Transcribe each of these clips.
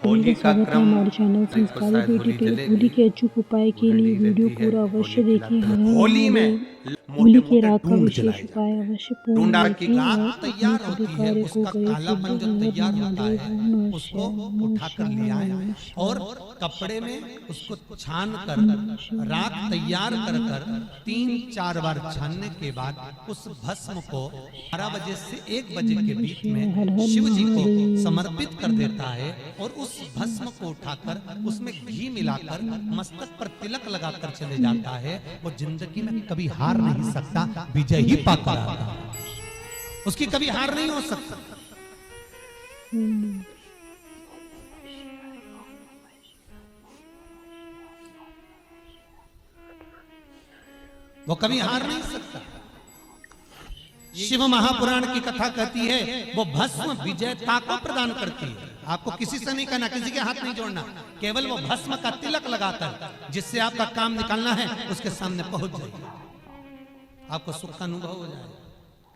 सभी का स्वागत है हमारे चैनल संस्कारी बेटी पे। होली के अचूक उपाय के लिए वीडियो पूरा अवश्य देखें। हर हर होली में महादेव। मोटे होली के मोटे राग का ढूंढ विशेष जलाए उपाय जाते अवश्य हैं। पूर्ण ढूंढा की देखें राख और अपने तैयार सभी होती है, कार्य को उसका गए सिद्ध। कालापन जब हर हर तैयार होता महादेव, है ओम नमः उसको शिवाय, ओम नमः उठाकर शिवाय, ले ओम आए नमः और शिवाय। कपड़े में उसको छान कर राख तैयार कर कर 3-4 बार छानने के बाद उस भस्म को 12 बजे से 1 बजे के बीच हर में हर शिव जी को महादेव। समर्पित कर देता है और उस भस्म को उठाकर उसमें घी मिलाकर मस्तक पर तिलक लगाकर चले जाता है। वो जिंदगी में कभी हार नहीं सकता, विजय ही पाकर आता है। उसकी कभी हार नहीं हो सकता। वो कभी हार नहीं सकता। शिव महापुराण की कथा कहती है वो भस्म विजयता को प्रदान करती है। आपको किसी से नहीं कहना, किसी के हाथ नहीं जोड़ना, केवल वो भस्म का तिलक लगाकर जिससे आपका काम निकालना है उसके सामने पहुंच जाइए, आपको सुख का अनुभव हो जाएगा,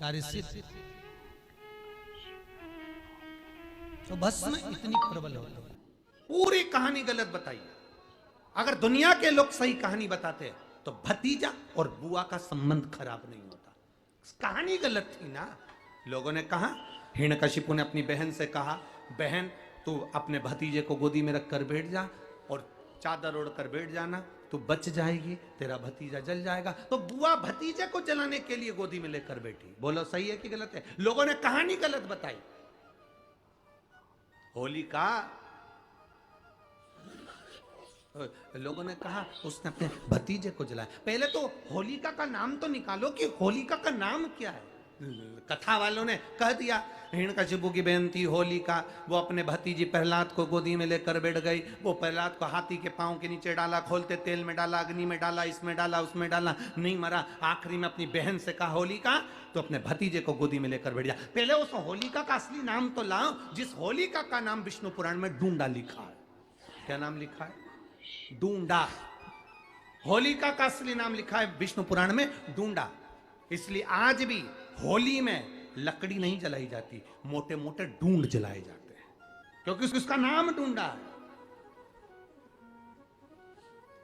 कार्य सिद्ध। तो भस्म इतनी प्रबल होती है। पूरी कहानी गलत बताई। अगर दुनिया के लोग सही कहानी बताते तो भतीजा और बुआ का संबंध खराब नहीं होता। कहानी गलत थी ना। लोगों ने कहा, हिरण्यकशिपु ने अपनी बहन से कहा, बहन तू अपने भतीजे को गोदी में रखकर बैठ जा और चादर ओढ़कर बैठ जाना, तू बच जाएगी, तेरा भतीजा जल जाएगा। तो बुआ भतीजे को जलाने के लिए गोदी में लेकर बैठी। बोलो सही है कि गलत है? लोगों ने कहानी गलत बताई। होलिका, लोगों ने कहा उसने अपने भतीजे को जलाया। पहले तो होलिका का नाम तो निकालो कि होलिका का नाम क्या है। कथा वालों ने कह दिया हिरण्यकशिपु की बहन थी होलिका, वो अपने भतीजी प्रहलाद को गोदी में लेकर बैठ गई। वो प्रहलाद को हाथी के पांव के नीचे डाला, खोलते तेल में डाला, अग्नि में डाला, इसमें डाला, उसमें डाला, नहीं मरा। आखिरी में अपनी बहन से कहा होलिका तो अपने भतीजे को गोदी में लेकर बैठ जा। पहले उस होलिका का असली नाम तो लाओ जिस होलिका का नाम विष्णु पुराण में डूंडा लिखा है। क्या नाम लिखा है? डूंडा। होलिका का असली नाम लिखा है विष्णु पुराण में डूंडा। इसलिए आज भी होली में लकड़ी नहीं जलाई जाती, मोटे मोटे ढूंढ जलाए जाते हैं, क्योंकि उसका नाम डूंडा है।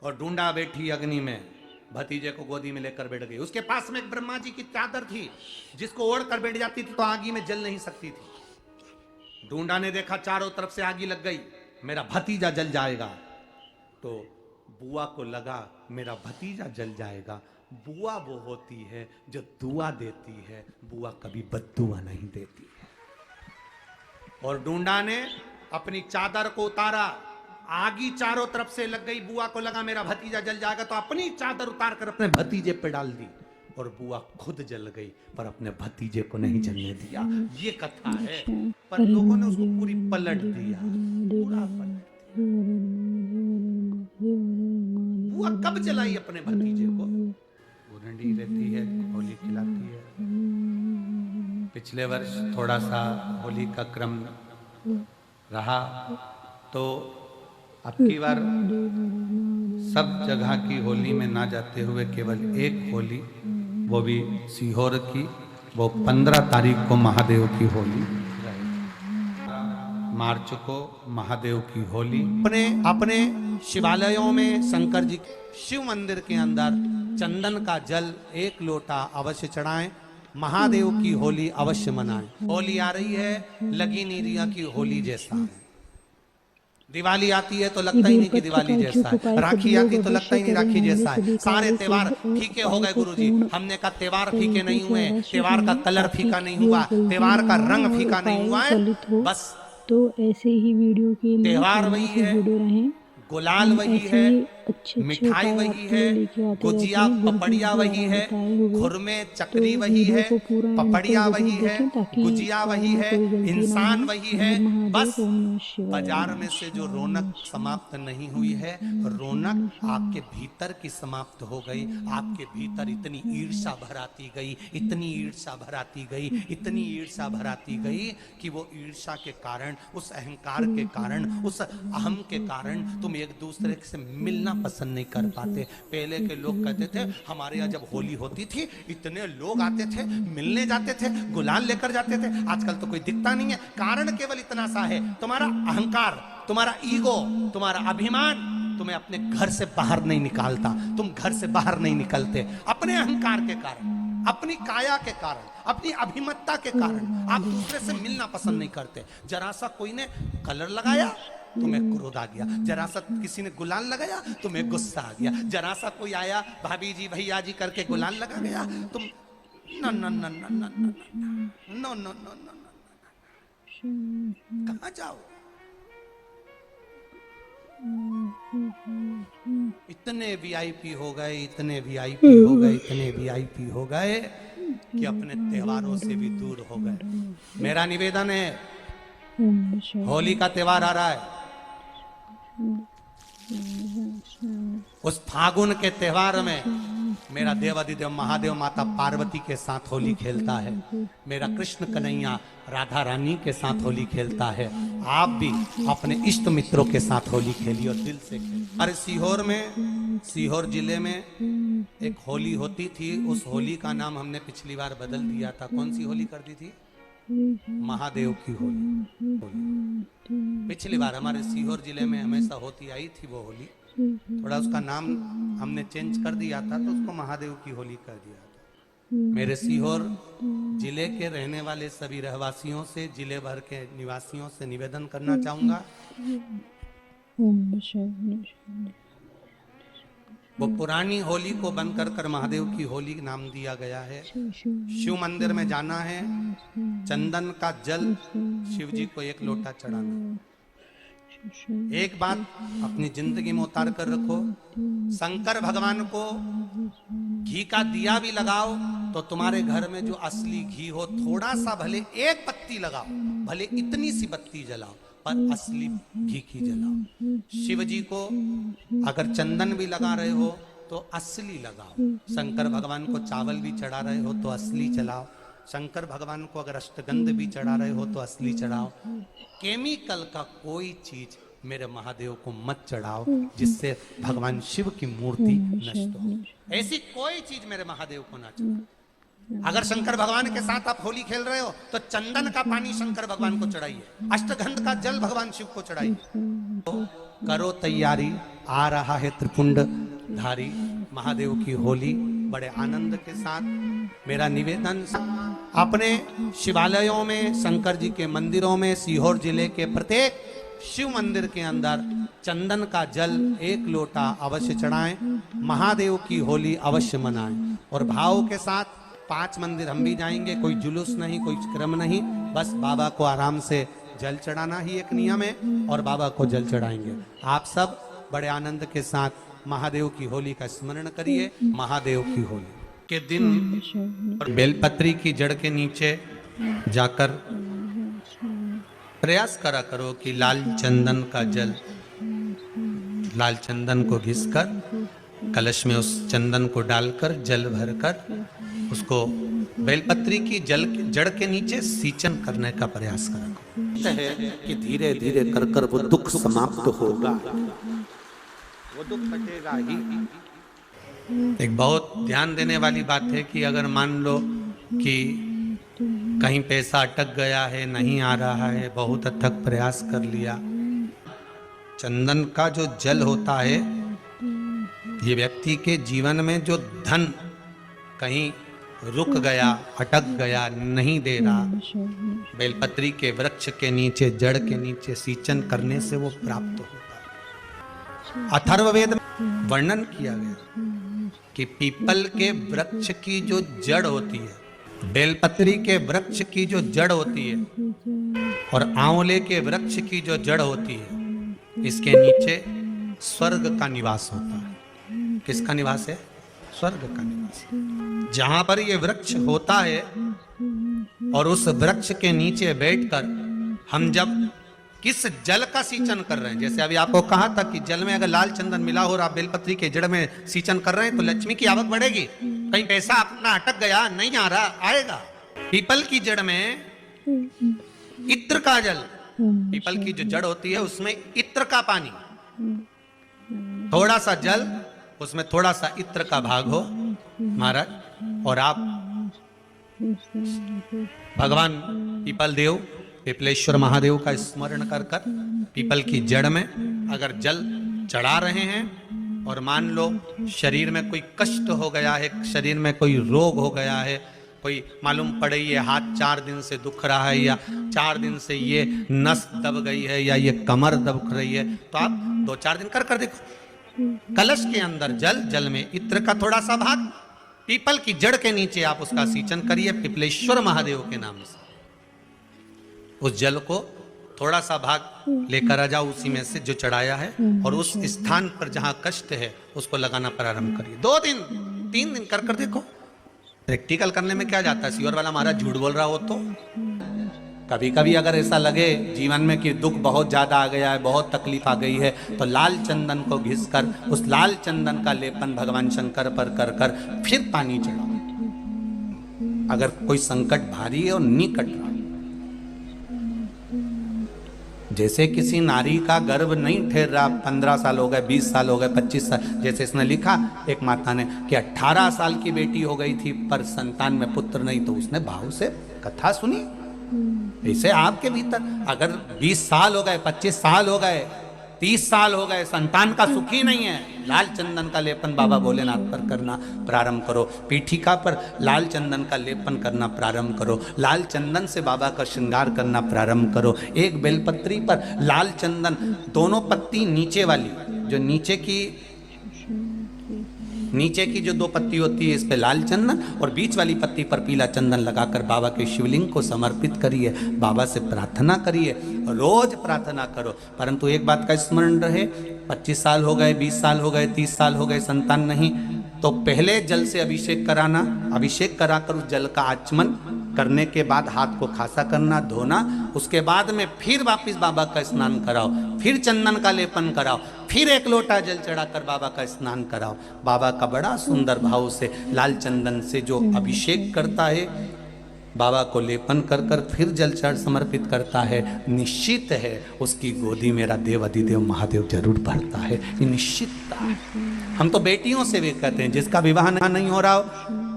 और डूंडा बैठी अग्नि में, भतीजे को गोदी में लेकर बैठ गई। उसके पास में एक ब्रह्मा जी की चादर थी जिसको ओढ़ कर बैठ जाती थी तो आगी में जल नहीं सकती थी। डूंडा ने देखा चारों तरफ से आगी लग गई, मेरा भतीजा जल जाएगा। तो बुआ को लगा मेरा भतीजा जल जाएगा। बुआ वो होती है जो दुआ देती है, बुआ कभी बद्दुआ नहीं देती है। और डूंडा ने अपनी चादर को उतारा, आगी चारों तरफ से लग गई। बुआ को लगा मेरा भतीजा जल जाएगा तो अपनी चादर उतार कर अपने भतीजे पे डाल दी और बुआ खुद जल गई पर अपने भतीजे को नहीं जलने दिया। ये कथा है, पर लोगों ने उसको पूरी पलट दिया, पूरा पलट। बुआ कब जलाई अपने भतीजे को? वो रंडी रहती है, होली खिलाती है। पिछले वर्ष थोड़ा सा होली का क्रम रहा तो अब की बार सब जगह की होली में ना जाते हुए केवल एक होली, वो भी सीहोर की, वो 15 तारीख को महादेव की होली, मार्च को महादेव की होली। अपने शिवालयों में शंकर जी शिव मंदिर के अंदर चंदन का जल 1 लोटा अवश्य चढ़ाएं। महादेव की होली अवश्य मनाएं। होली आ रही है, लगी नहीं रिया की होली जैसा है। दिवाली आती है तो लगता ही नहीं कि दिवाली जैसा है। राखी आती तो लगता ही नहीं राखी जैसा है। सारे त्योहार फीके हो गए गुरुजी। हमने कहा त्योहार फीके नहीं हुए, त्योहार का कलर फीका नहीं हुआ, त्योहार का रंग फीका नहीं हुआ है। बस तो ऐसे ही वीडियो के लिए त्योहार वही है, जुड़े रहें। गुलाल वही है, अच्छे मिठाई वही है, गुजिया पपड़िया वही है, खुरमे चकरी वही है, पपड़िया वही है, गुजिया वही है, इंसान वही है। बस बाजार में से जो रौनक समाप्त नहीं हुई है, रौनक आपके भीतर की समाप्त हो गई। आपके भीतर इतनी ईर्ष्या भराती गई, इतनी ईर्ष्या भराती गई, इतनी ईर्ष्या भराती गई कि वो ईर्ष्या के कारण, उस अहंकार के कारण, उस अहम के कारण तुम एक दूसरे से मिलना पसंद नहीं कर पाते। पहले के लोग कहते थे हमारे यहाँ जब होली होती थी इतने लोग आते थे, मिलने जाते थे, गुलाल लेकर जाते थे। आजकल तो कोई दिखता नहीं है। कारण केवल इतना सा है, तुम्हारा अहंकार, तुम्हारा ईगो, तुम्हारा अभिमान तुम्हें अपने घर से बाहर नहीं निकालता। तुम घर से बाहर नहीं निकलते अपने अहंकार के कारण, अपनी काया के कारण, अपनी अभिमतता के कारण। आप दूसरे से मिलना पसंद नहीं करते। जरा सा कोई ने कलर लगाया तुम्हें क्रोध आ गया, जरा सा किसी ने गुलाल लगाया तुम्हें गुस्सा आ गया, जरा सा कोई आया भाभी जी भैया जी करके गुलाल लगा गया तुम न न न न न न न न न न कहाँ जाओ। इतने वीआईपी हो गए, इतने वीआईपी हो गए, इतने वीआईपी हो गए कि अपने त्योहारों से भी दूर हो गए। मेरा निवेदन है, होली का त्योहार आ रहा है, उस फागुन के त्योहार में मेरा देवाधिदेव महादेव माता पार्वती के साथ होली खेलता है, मेरा कृष्ण कन्हैया राधा रानी के साथ होली खेलता है। आप भी अपने इष्ट मित्रों के साथ होली खेलिए और दिल से खेलिए। अरे सीहोर में, सीहोर जिले में एक होली होती थी। उस होली का नाम हमने पिछली बार बदल दिया था। कौन सी होली कर दी थी? महादेव की होली। पिछली बार हमारे सीहोर जिले में हमेशा होती आई थी वो होली, थोड़ा उसका नाम हमने चेंज कर दिया था तो उसको महादेव की होली कर दिया था। मेरे सीहोर जिले के रहने वाले सभी रहवासियों से, जिले भर के निवासियों से निवेदन करना चाहूंगा, वो पुरानी होली को बंद कर महादेव की होली नाम दिया गया है। शिव मंदिर में जाना है, चंदन का जल शिव जी को 1 लोटा चढ़ाना। एक बात अपनी जिंदगी में उतार कर रखो, शंकर भगवान को घी का दिया भी लगाओ तो तुम्हारे घर में जो असली घी हो, थोड़ा सा भले 1 पत्ती लगाओ, भले इतनी सी बत्ती जलाओ, पर असली घी की जलाओ। शिव जी को अगर चंदन भी लगा रहे हो तो असली लगाओ। शंकर भगवान को चावल भी चढ़ा रहे हो तो असली चलाओ। शंकर भगवान को अगर अष्टगंध भी चढ़ा रहे हो तो असली चढ़ाओ। केमिकल का कोई चीज मेरे महादेव को मत चढ़ाओ जिससे भगवान शिव की मूर्ति नष्ट हो। ऐसी कोई चीज मेरे महादेव को ना चढ़ाओ। अगर शंकर भगवान के साथ आप होली खेल रहे हो तो चंदन का पानी शंकर भगवान को चढ़ाइए, अष्टगंध का जल भगवान शिव को चढ़ाइए। तो करो तैयारी, आ रहा है त्रिपुंड धारी महादेव की होली। बड़े आनंद के साथ मेरा निवेदन, अपने शिवालयों में, शंकर जी के मंदिरों में, सीहोर जिले के प्रत्येक शिव मंदिर के अंदर चंदन का जल 1 लोटा अवश्य चढ़ाएं, महादेव की होली अवश्य मनाएं। और भाव के साथ 5 मंदिर हम भी जाएंगे, कोई जुलूस नहीं, कोई क्रम नहीं, बस बाबा को आराम से जल चढ़ाना ही एक नियम है और बाबा को जल चढ़ाएंगे। आप सब बड़े आनंद के साथ महादेव की होली का स्मरण करिए। महादेव की होली के दिन बेलपत्री की जड़ के नीचे जाकर प्रयास करा करो कि लाल चंदन का जल, लाल चंदन को घिसकर कलश में उस चंदन को डालकर जल भरकर उसको बेलपत्री की जड़ के नीचे सींचन करने का प्रयास करा है कि धीरे धीरे कर वो दुख समाप्त होगा, वो दुख हटेगा ही। एक बहुत ध्यान देने वाली बात है कि अगर मान लो कि कहीं पैसा अटक गया है, नहीं आ रहा है, बहुत अथक प्रयास कर लिया, चंदन का जो जल होता है ये व्यक्ति के जीवन में जो धन कहीं रुक गया, अटक गया, नहीं दे रहा, बेलपत्री के वृक्ष के नीचे, जड़ के नीचे सींचन करने से वो प्राप्त होता है। अथर्ववेद में वर्णन किया गया कि पीपल के वृक्ष की जो जड़ होती है, बेलपत्री के वृक्ष की जो जड़ होती है और आंवले के वृक्ष की जो जड़ होती है, इसके नीचे स्वर्ग का निवास होता है। किसका निवास है? स्वर्ग का निवास। जहां पर ये वृक्ष होता है और उस वृक्ष के नीचे बैठकर हम जब किस जल का सींचन कर रहे हैं, जैसे अभी आपको कहा था कि जल में अगर लाल चंदन मिला हो और आप बेलपत्री के जड़ में सींचन कर रहे हैं तो लक्ष्मी की आवक बढ़ेगी। कहीं पैसा अपना अटक गया, नहीं आ रहा, आएगा। पीपल की जड़ में इत्र का जल, पीपल की जो जड़ होती है उसमें इत्र का पानी, थोड़ा सा जल, उसमें थोड़ा सा इत्र का भाग हो महाराज, और आप भगवान पीपल देव, पिपलेश्वर महादेव का स्मरण कर कर पीपल की जड़ में अगर जल चढ़ा रहे हैं, और मान लो शरीर में कोई कष्ट हो गया है, शरीर में कोई रोग हो गया है, कोई मालूम पड़े ये हाथ 4 दिन से दुख रहा है, या 4 दिन से ये नस दब गई है, या ये कमर दब रही है, तो आप 2-4 दिन कर देखो। कलश के अंदर जल, जल में इत्र का थोड़ा सा भाग, पीपल की जड़ के नीचे आप उसका सिंचन करिए पिपलेश्वर महादेव के नाम से। उस जल को थोड़ा सा भाग लेकर आ जाओ उसी में से जो चढ़ाया है, और उस स्थान पर जहां कष्ट है उसको लगाना प्रारंभ करिए। 2 दिन 3 दिन कर देखो। प्रैक्टिकल करने में क्या जाता है, सियोर वाला महाराज झूठ बोल रहा हो तो कभी कभी अगर ऐसा लगे जीवन में कि दुख बहुत ज्यादा आ गया है, बहुत तकलीफ आ गई है, तो लाल चंदन को घिसकर उस लाल चंदन का लेपन भगवान शंकर पर कर कर फिर पानी चढ़ाओ। अगर कोई संकट भारी है और निकट रहा, जैसे किसी नारी का गर्भ नहीं ठहर रहा, 15 साल हो गए, 20 साल हो गए, 25 साल, जैसे इसने लिखा एक माता ने कि 18 साल की बेटी हो गई थी पर संतान में पुत्र नहीं, तो उसने भाव से कथा सुनी। ऐसे आपके भीतर अगर 20 साल हो गए, 25 साल हो गए, 30 साल हो गए, संतान का सुख ही नहीं है, लाल चंदन का लेपन बाबा भोलेनाथ पर करना प्रारंभ करो। पीठिका पर लाल चंदन का लेपन करना प्रारंभ करो, लाल चंदन से बाबा का श्रृंगार करना प्रारंभ करो। एक बेलपत्री पर लाल चंदन, दोनों पत्ती नीचे वाली, जो नीचे की जो 2 पत्ती होती है इस पे लाल चंदन, और बीच वाली पत्ती पर पीला चंदन लगाकर बाबा के शिवलिंग को समर्पित करिए, बाबा से प्रार्थना करिए, रोज प्रार्थना करो। परंतु एक बात का स्मरण रहे, 25 साल हो गए, 20 साल हो गए, 30 साल हो गए, संतान नहीं, तो पहले जल से अभिषेक कराना, अभिषेक कराकर उस जल का आचमन करने के बाद हाथ को खासा करना, धोना, उसके बाद में फिर वापिस बाबा का स्नान कराओ, फिर चंदन का लेपन कराओ, फिर 1 लोटा जल चढ़ाकर बाबा का स्नान कराओ। बाबा का बड़ा सुंदर भाव से लाल चंदन से जो अभिषेक करता है, बाबा को लेपन कर कर फिर जल चढ़ समर्पित करता है, निश्चित है उसकी गोदी मेरा देव अधिदेव महादेव जरूर भरता है, ये निश्चितता है। हम तो बेटियों से भी कहते हैं, जिसका विवाह नहीं हो रहा हो,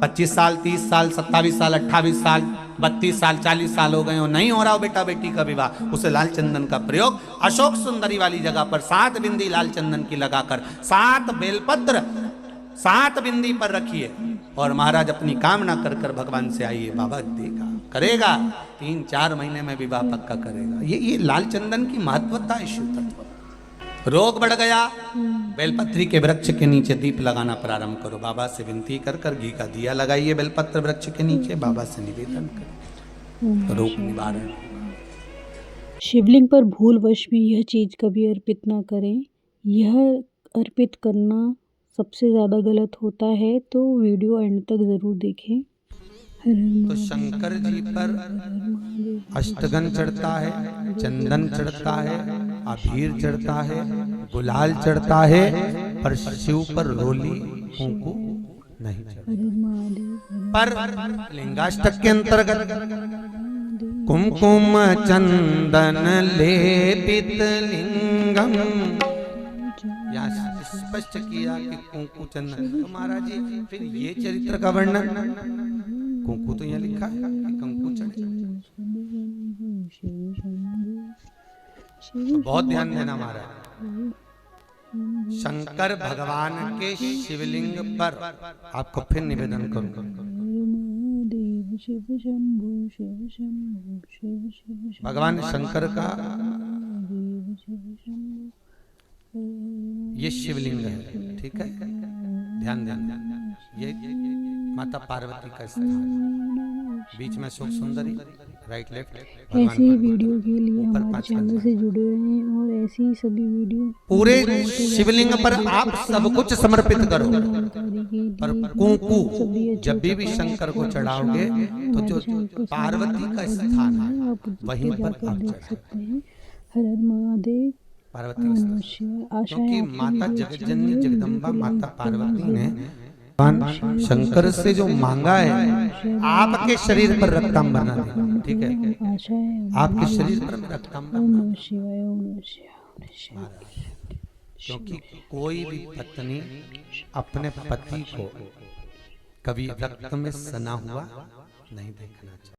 25 साल, 30 साल, 27 साल, 28 साल, 32 साल, 40 साल हो गए हो, नहीं हो रहा हो बेटा बेटी का विवाह, उसे लाल चंदन का प्रयोग अशोक सुंदरी वाली जगह पर 7 बिंदी लाल चंदन की लगाकर 7 बेलपत्र 7 बिंदी पर रखिए, और महाराज अपनी कामना कर कर भगवान से आइए, बाबा देगा, करेगा, 3-4 महीने में विवाह पक्का करेगा। ये लाल चंदन की महत्वता है शिव तत्व। रोग बढ़ गया, बेलपत्री के वृक्ष के नीचे दीप लगाना प्रारंभ करो, बाबा से विनती कर कर घी का दिया लगाइए बेलपत्र वृक्ष के नीचे, बाबा से निवेदन करो, रोग निवारण। शिवलिंग पर भूलवश भी यह चीज़ कभी अर्पित ना करें, यह अर्पित करना सबसे ज़्यादा गलत होता है, तो वीडियो एंड तक ज़रूर देखें। तो शंकर जी पर अष्टगन चढ़ता है, चंदन चढ़ता है, अबीर चढ़ता है, गुलाल चढ़ता है, पर शिव पर रोली कुंकू नहीं चढ़ता। पर लिंगाष्टक के अंतर्गत कुमकुम चंदन लेपित लिंगम, स्पष्ट किया कि कुंकू चंदन। तो महाराज जी फिर ये चरित्र का वर्णन, कुंकू तो यहाँ लिखा है कि कुंकू चढ़े, तो बहुत ध्यान देना महाराज। शंकर भगवान के शिवलिंग पर आपको फिर निवेदन करूंगा, भगवान शंकर का ये शिवलिंग है, ठीक है, ध्यान देना। ये माता पार्वती का स्थान, बीच में शोक सुंदरी, राइट लेफ्ट। ऐसी वीडियो के लिए हमारे चैनल से जुड़े रहें, और ऐसी सभी वीडियो पूरे शिवलिंग पर आप सब कुछ समर्पित करो, पर कुंकू जब भी शंकर को चढ़ाओगे तो जो पार्वती का स्थान है वहीं पर आप चढ़ाओ। हर हर महादेव। पार्वती, क्योंकि माता जगज्जननी जगदम्बा माता पार्वती ने शंकर से जो मांगा है, आपके शरीर पर रक्तम बना देना, ठीक है, आपके शरीर पर रक्तम बना। क्योंकि कोई भी पत्नी अपने पति को कभी रक्त में सना हुआ नहीं देखना चाहिए।